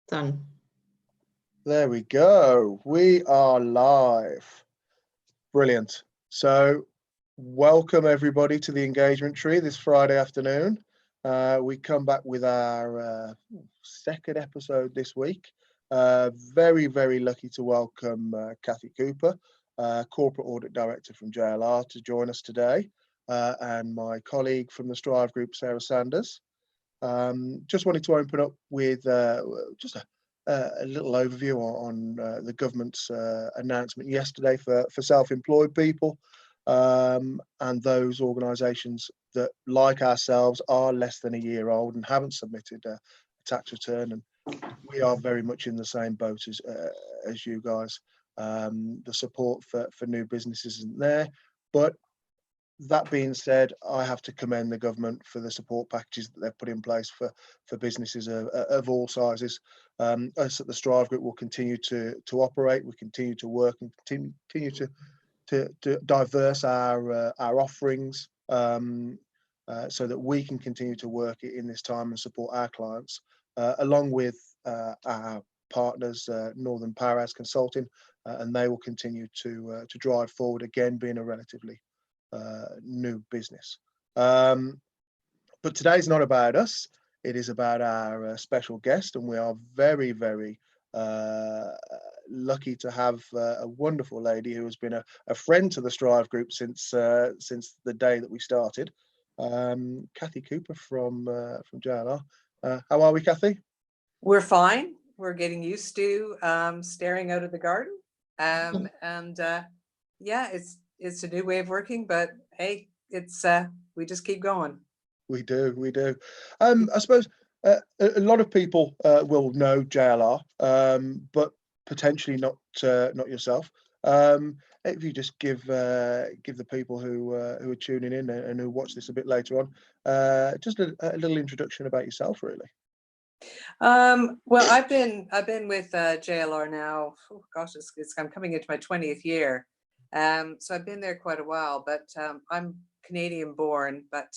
Done. There we go. We are live. Brilliant. So welcome everybody to the engagement tree this Friday afternoon. We come back with our second episode this week. Very, very lucky to welcome Kathy Cooper, Corporate Audit Director from JLR, to join us today, and my colleague from the Strive Group, Sarah Sanders. Just wanted to open up with just a little overview on the government's announcement yesterday for self-employed people and those organisations that, like ourselves, are less than a year old and haven't submitted a tax return. And we are very much in the same boat as you guys. The support for new businesses isn't there, but that being said, I have to commend the government for the support packages that they've put in place for businesses of all sizes. Us at the Strive Group will continue to operate. We continue to work and continue to diverse our offerings so that we can continue to work in this time and support our clients, along with our partners, Northern Powerhouse Consulting, and they will continue to drive forward, again being a relatively new business. But today's not about us. It is about our special guest, and we are very, very lucky to have a wonderful lady who has been a friend to the Strive Group since the day that we started. Kathy Cooper from JLR. How are we, Kathy? We're fine. We're getting used to staring out of the garden, and yeah, it's a new way of working, but hey, it's we just keep going. We do. I suppose a lot of people will know JLR, but potentially not yourself. If you just give the people who are tuning in and who watch this a bit later on, just a little introduction about yourself, really. Well, I've been with JLR now. Oh gosh, I'm coming into my 20th year. So I've been there quite a while, but I'm Canadian born, but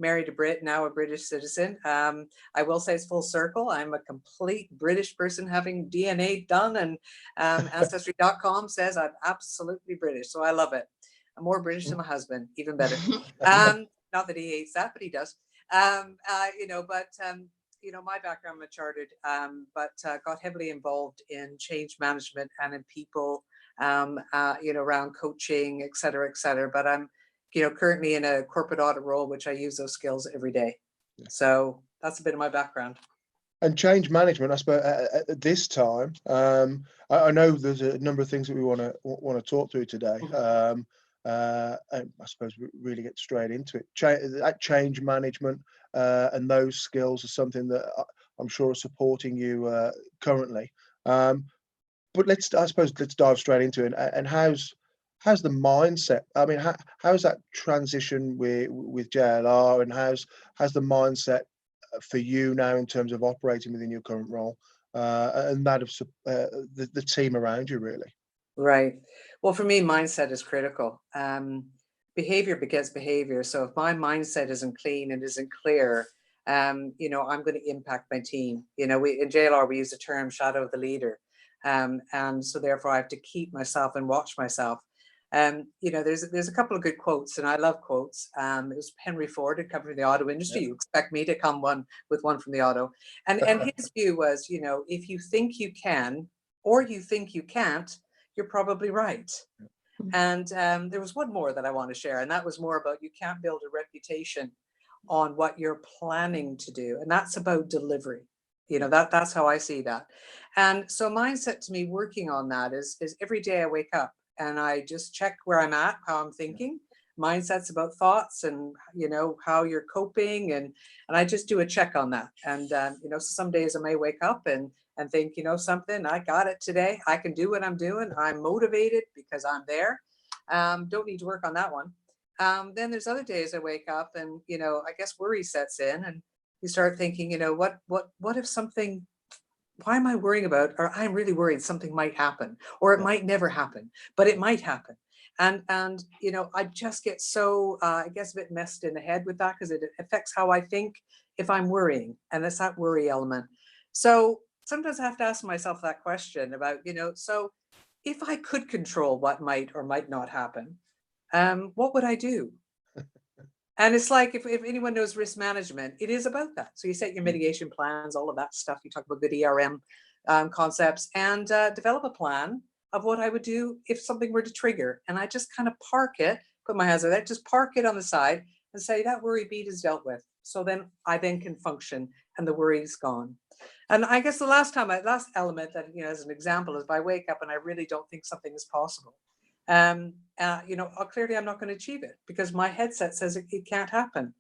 married a Brit, now a British citizen. I will say it's full circle. I'm a complete British person having DNA done, and Ancestry.com says I'm absolutely British. So I love it. I'm more British than my husband, even better. Not that he hates that, but he does. My background, I'm chartered, but got heavily involved in change management and in people, around coaching, et cetera, et cetera. But I'm, currently in a corporate audit role, which I use those skills every day. Yeah. So that's a bit of my background. And change management, I suppose, at this time, I know there's a number of things that we want to talk through today. And I suppose we really get straight into it. That change management and those skills are something that I'm sure are supporting you currently. But let's dive straight into it. And how's the mindset? I mean, how's that transition with JLR, and how's the mindset for you now in terms of operating within your current role and that of the team around you, really? Right. Well, for me, mindset is critical. Behavior begets behavior. So if my mindset isn't clean and isn't clear, I'm going to impact my team. In JLR, we use the term shadow of the leader. And so therefore I have to keep myself and watch myself. There's a couple of good quotes, and I love quotes. It was Henry Ford, who covered the auto industry. Yeah. You expect me to come with one from the auto. And his view was, if you think you can, or you think you can't, you're probably right. And there was one more that I want to share, and that was more about you can't build a reputation on what you're planning to do. And that's about delivery. That's how I see that. And so mindset to me, working on that is every day I wake up and I just check where I'm at, how I'm thinking. Mindset's about thoughts and, how you're coping. And I just do a check on that. And, so some days I may wake up and think, something, I got it today. I can do what I'm doing. I'm motivated because I'm there. Don't need to work on that one. Then there's other days I wake up and, I guess worry sets in, and you start thinking, what if something, why am I worrying about, or I'm really worried something might happen, or it might never happen, but it might happen. And I just get so, I guess, a bit messed in the head with that, because it affects how I think if I'm worrying, and it's that worry element. So sometimes I have to ask myself that question about, so if I could control what might or might not happen, what would I do? And it's like, if anyone knows risk management, it is about that. So you set your mitigation plans, all of that stuff. You talk about good ERM concepts, and develop a plan of what I would do if something were to trigger. And I just kind of park it, put my hands on that, just park it on the side and say that worry beat is dealt with. So then I then can function and the worry is gone. And I guess the last element that, as an example, is if I wake up and I really don't think something is possible. Clearly I'm not going to achieve it because my headset says it can't happen.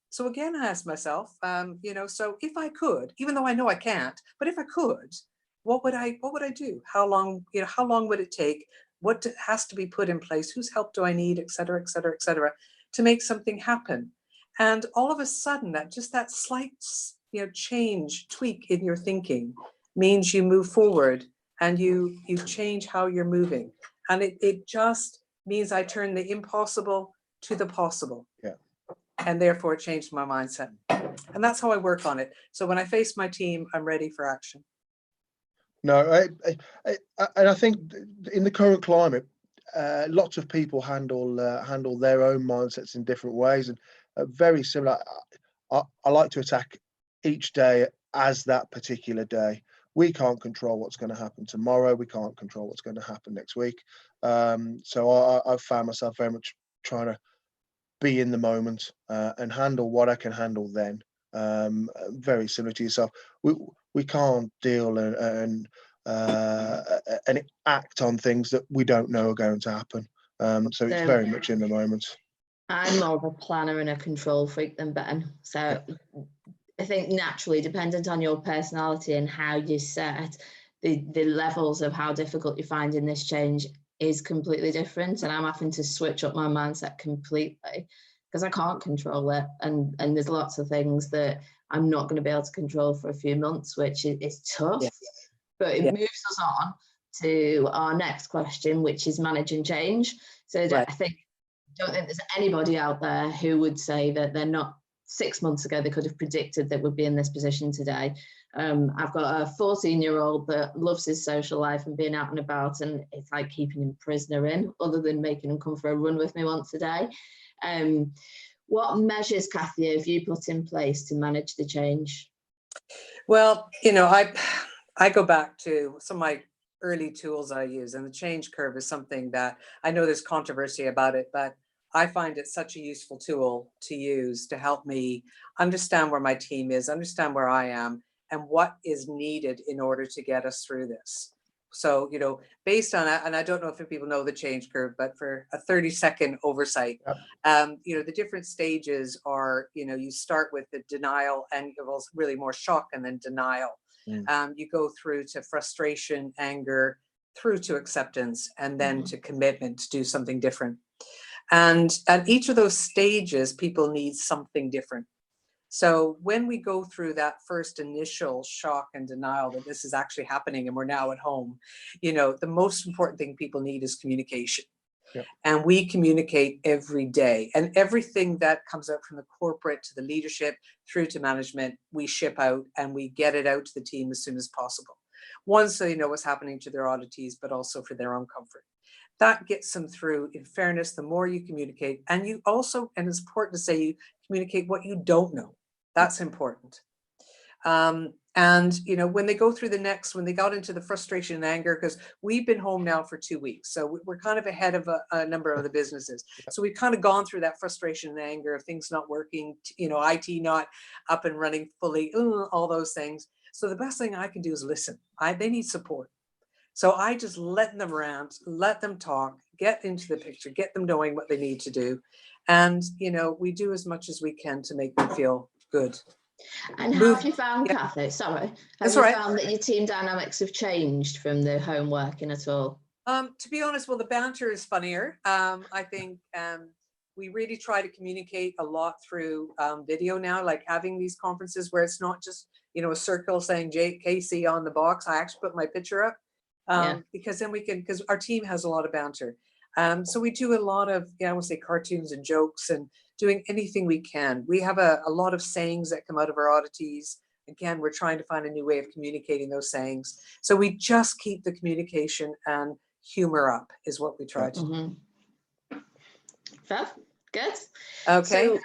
So again, I asked myself, so if I could, even though I know I can't, but if I could, what would I do? How long would it take? What has to be put in place? Whose help do I need, et cetera, et cetera, et cetera, to make something happen? And all of a sudden, that slight, tweak in your thinking means you move forward and you change how you're moving. And it just means I turn the impossible to the possible. Yeah. And therefore it changed my mindset. And that's how I work on it. So when I face my team, I'm ready for action. No, and I think in the current climate, lots of people handle their own mindsets in different ways, and very similar. I like to attack each day as that particular day. We can't control what's going to happen tomorrow. We can't control what's going to happen next week. So I've found myself very much trying to be in the moment and handle what I can handle then. Very similar to yourself. We can't deal and act on things that we don't know are going to happen. So it's very much in the moment. I'm more of a planner and a control freak than Ben. So I think naturally, dependent on your personality and how you set, the levels of how difficult you find in this change is completely different. And I'm having to switch up my mindset completely because I can't control it. And there's lots of things that I'm not going to be able to control for a few months, which is tough. Yeah. But it moves us on to our next question, which is managing change. So I don't think there's anybody out there who would say that they're not 6 months ago, they could have predicted that we'd be in this position today. I've got a 14-year-old that loves his social life and being out and about, and it's like keeping him prisoner in, other than making him come for a run with me once a day. What measures, Kathy, have you put in place to manage the change? Well, I go back to some of my early tools I use, and the change curve is something that I know there's controversy about it, but I find it such a useful tool to use to help me understand where my team is, understand where I am, and what is needed in order to get us through this. So, based on that, and I don't know if people know the change curve, but for a 30-second oversight, the different stages are, you start with the denial, and it was really more shock and then denial. You go through to frustration, anger, through to acceptance, and then to commitment to do something different. And at each of those stages, people need something different. So when we go through that first initial shock and denial that this is actually happening and we're now at home, the most important thing people need is communication. Yep. And we communicate every day, and everything that comes out from the corporate to the leadership through to management, we ship out and we get it out to the team as soon as possible. One, so they know what's happening to their oddities, but also for their own comfort. That gets them through. In fairness, the more you communicate, and you also, and it's important to say, you communicate what you don't know. That's important. And when they go through when they got into the frustration and anger, because we've been home now for 2 weeks, so we're kind of ahead of a number of the businesses. So we've kind of gone through that frustration and anger of things not working, IT not up and running fully, all those things. So the best thing I can do is listen. They need support. So I just let them around, let them talk, get into the picture, get them knowing what they need to do. And, we do as much as we can to make them feel good. And how have you found, Kathy? Sorry. Have you found that your team dynamics have changed from the home working at all? To be honest, the banter is funnier. I think we really try to communicate a lot through video now, like having these conferences where it's not just, a circle saying JKC on the box. I actually put my picture up. Because then because our team has a lot of banter. So we do a lot of, I would say, cartoons and jokes and doing anything we can. We have a lot of sayings that come out of our oddities, again, we're trying to find a new way of communicating those sayings. So we just keep the communication and humor up is what we try to do. Fair. Good. Okay. So,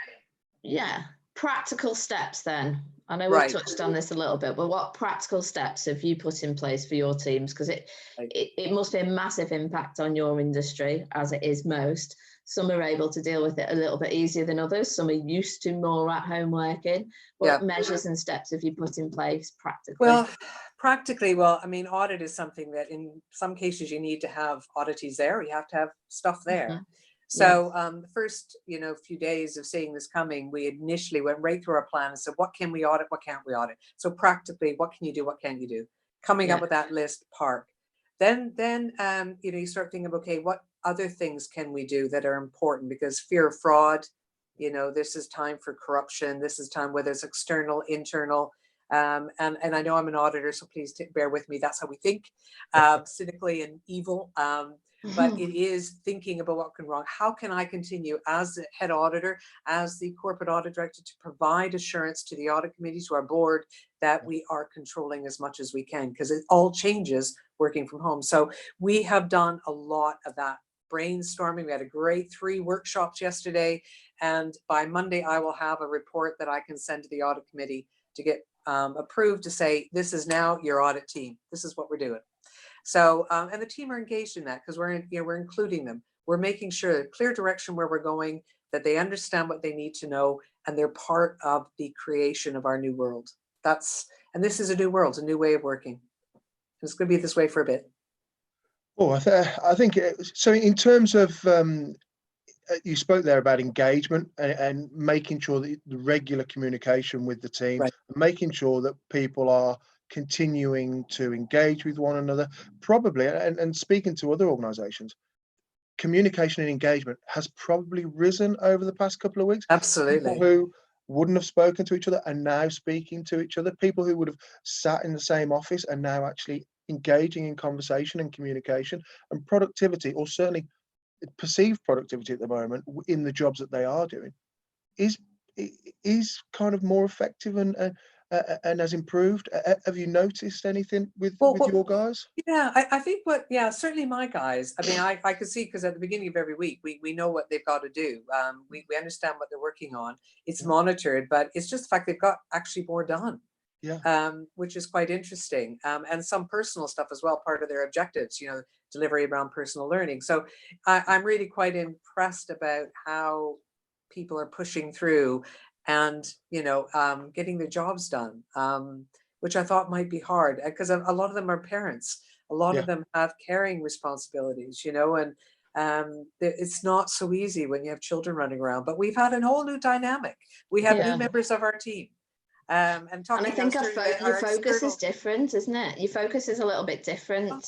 yeah, practical steps then. I know Right. we've touched on this a little bit, but what practical steps have you put in place for your teams? Because it must be a massive impact on your industry, as it is most. Some are able to deal with it a little bit easier than others. Some are used to more at-home working. What measures and steps have you put in place practically? Well, practically, well, I mean, audit is something that in some cases you need to have oddities there. You have to have stuff there. So the first, few days of seeing this coming, we initially went right through our plan and said, what can we audit? What can't we audit? So practically, what can you do? What can't you do? Coming up with that list, park. Then you start thinking, okay, what other things can we do that are important? Because fear of fraud, this is time for corruption. This is time, whether it's external, internal. And I know I'm an auditor, so please bear with me. That's how we think, cynically and evil. But it is thinking about what can wrong. How can I continue as the head auditor, as the corporate audit director, to provide assurance to the audit committee, to our board, that we are controlling as much as we can, because it all changes working from home. So we have done a lot of that brainstorming. We had a great 3 workshops yesterday, and by Monday I will have a report that I can send to the audit committee to get approved, to say, this is now your audit team. This is what we're doing. So, and the team are engaged in that, because we're including them. We're making sure clear direction where we're going, that they understand what they need to know, and they're part of the creation of our new world. And this is a new world, a new way of working. It's going to be this way for a bit. Oh, I think so. In terms of you spoke there about engagement and making sure that the regular communication with the team, making sure that people are continuing to engage with one another, probably, and speaking to other organizations, communication and engagement has probably risen over the past couple of weeks. Absolutely. People who wouldn't have spoken to each other are now speaking to each other. People who would have sat in the same office are now actually engaging in conversation and communication, and productivity, or certainly perceived productivity at the moment in the jobs that they are doing, is kind of more effective and has improved. Have you noticed anything with your guys? Yeah, I think certainly my guys. I mean, I could see, because at the beginning of every week, we know what they've got to do. We understand what they're working on. It's monitored, but it's just the fact they've got actually more done. Which is quite interesting. And some personal stuff as well, part of their objectives, delivery around personal learning. So I'm really quite impressed about how people are pushing through and, getting their jobs done, which I thought might be hard, because a lot of them are parents. A lot of them have caring responsibilities, and it's not so easy when you have children running around. But we've had a whole new dynamic. We have new members of our team. And I think your focus is different, isn't it? Your focus is a little bit different.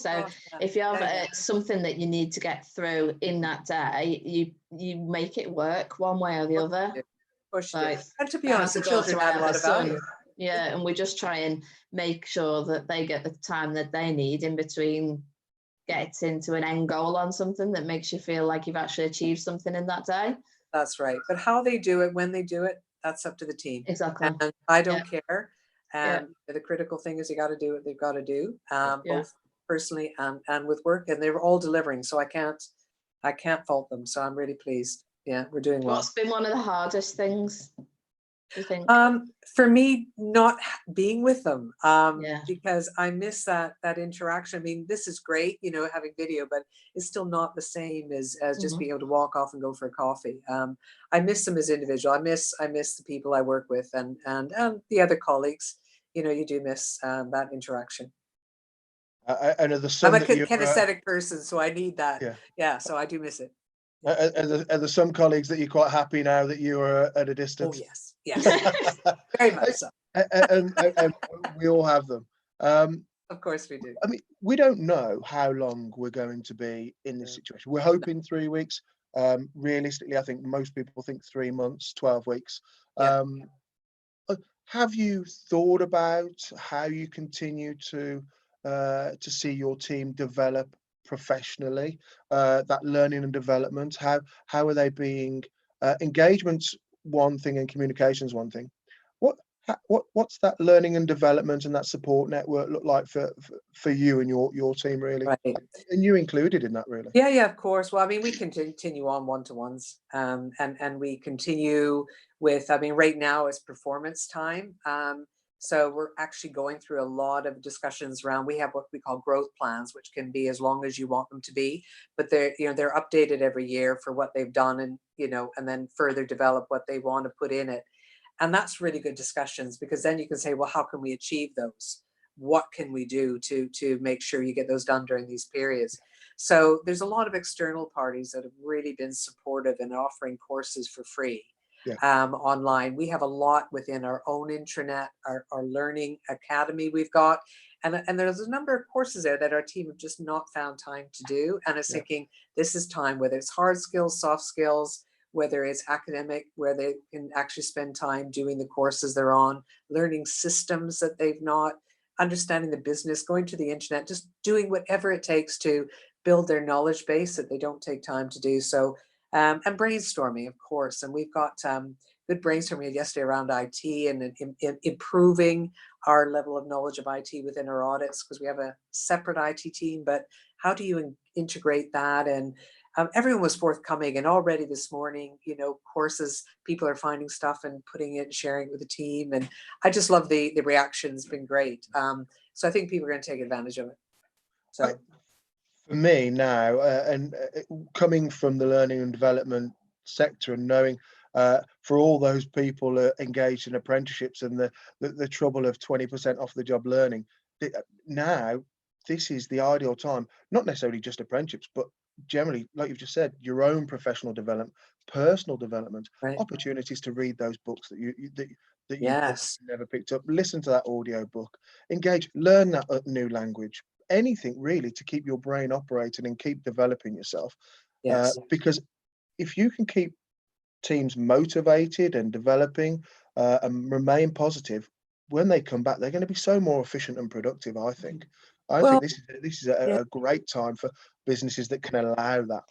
If you have something that you need to get through in that day, you make it work one way or the other. And to be honest, the children add a lot of value. Yeah, and we just try and make sure that they get the time that they need in between getting to an end goal on something that makes you feel like you've actually achieved something in that day. That's right. But how they do it, when they do it, that's up to the team. Exactly. And I don't care. The critical thing is you got to do what they've got to do, both personally and with work, and they're all delivering. So I can't fault them. So I'm really pleased. Yeah, we're doing well. What's been one of the hardest things, you think? For me, not being with them, because I miss that interaction. I mean, this is great, having video, but it's still not the same as just being able to walk off and go for a coffee. I miss them as individual. I miss the people I work with and the other colleagues. You do miss that interaction. And are the some I'm a kinesthetic person, so I need that. Yeah, so I do miss it. Are there some colleagues that you're quite happy now that you are at a distance? Oh yes, very much so. And we all have them. Of course we do. I mean, we don't know how long we're going to be in this situation. We're hoping 3 weeks. Realistically, I think most people think 3 months, 12 weeks. Have you thought about how you continue to see your team develop professionally, that learning and development? How are they being engagement's one thing and communication's one thing. What's that learning and development and that support network look like for you and your team, really? Right. And you included in that, really? Yeah, of course. Well, I mean, we can continue on one-to-ones, and we continue with, I mean, right now it's performance time. So we're actually going through a lot of discussions around, we have what we call growth plans, which can be as long as you want them to be, but they're updated every year for what they've done, and, and then further develop what they want to put in it. And that's really good discussions, because then you can say, well, how can we achieve those? What can we do to make sure you get those done during these periods? So there's a lot of external parties that have really been supportive in offering courses for free. Yeah. Online. We have a lot within our own intranet, our learning academy we've got. And there's a number of courses there that our team have just not found time to do. And it's thinking, this is time, whether it's hard skills, soft skills, whether it's academic, where they can actually spend time doing the courses they're on, learning systems that they've not, understanding the business, going to the internet, just doing whatever it takes to build their knowledge base that they don't take time to do. So, and brainstorming, of course. And we've got good brainstorming yesterday around IT and improving our level of knowledge of IT within our audits, because we have a separate IT team, but how do you integrate that? And everyone was forthcoming, and already this morning, courses, people are finding stuff and putting it, sharing it with the team. And I just love the reaction's been great. So I think people are going to take advantage of it. So for me now, coming from the learning and development sector, and knowing for all those people engaged in apprenticeships and the trouble of 20% off the job learning, now this is the ideal time, not necessarily just apprenticeships, but generally, like you've just said, your own professional development, personal development, right. opportunities to read those books that you Yes. never picked up, listen to that audio book, engage, learn that new language, anything really to keep your brain operating and keep developing yourself. Yes. Because if you can keep teams motivated and developing and remain positive, when they come back, they're going to be so more efficient and productive, I think. I Well, think this is a great time for businesses that can allow that.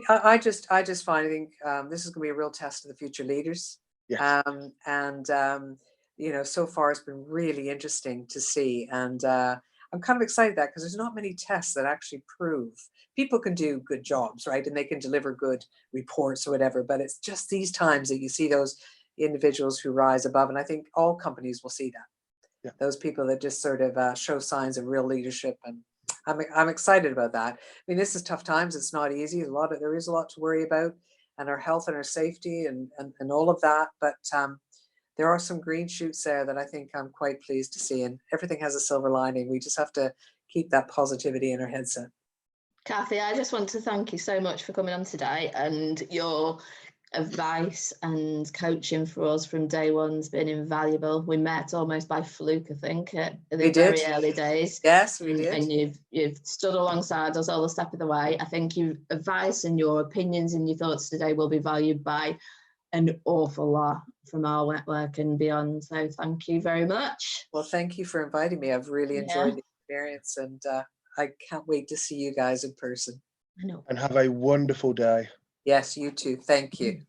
I just find, I think this is going to be a real test of the future leaders. Yes. So far it's been really interesting to see. And I'm kind of excited that, because there's not many tests that actually prove people can do good jobs, right? And they can deliver good reports or whatever, but it's just these times that you see those individuals who rise above. And I think all companies will see that. Yeah. Those people that just sort of show signs of real leadership. And I'm excited about that. I mean, this is tough times. It's not easy. There is a lot to worry about, and our health and our safety and all of that. But there are some green shoots there that I think I'm quite pleased to see, and everything has a silver lining. We just have to keep that positivity in our headset. Kathy, I just want to thank you so much for coming on today, and your advice and coaching for us from day one's been invaluable. We met almost by fluke, I think, at the very early days. Yes, we did. And you've stood alongside us all the step of the way. I think your advice and your opinions and your thoughts today will be valued by an awful lot from our network and beyond. So thank you very much. Well, thank you for inviting me. I've really enjoyed the experience, and I can't wait to see you guys in person. I know. And have a wonderful day. Yes, you too. Thank you.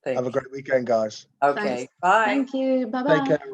Have a great weekend, guys. Okay. Thanks. Bye. Thank you. Bye-bye. Take care.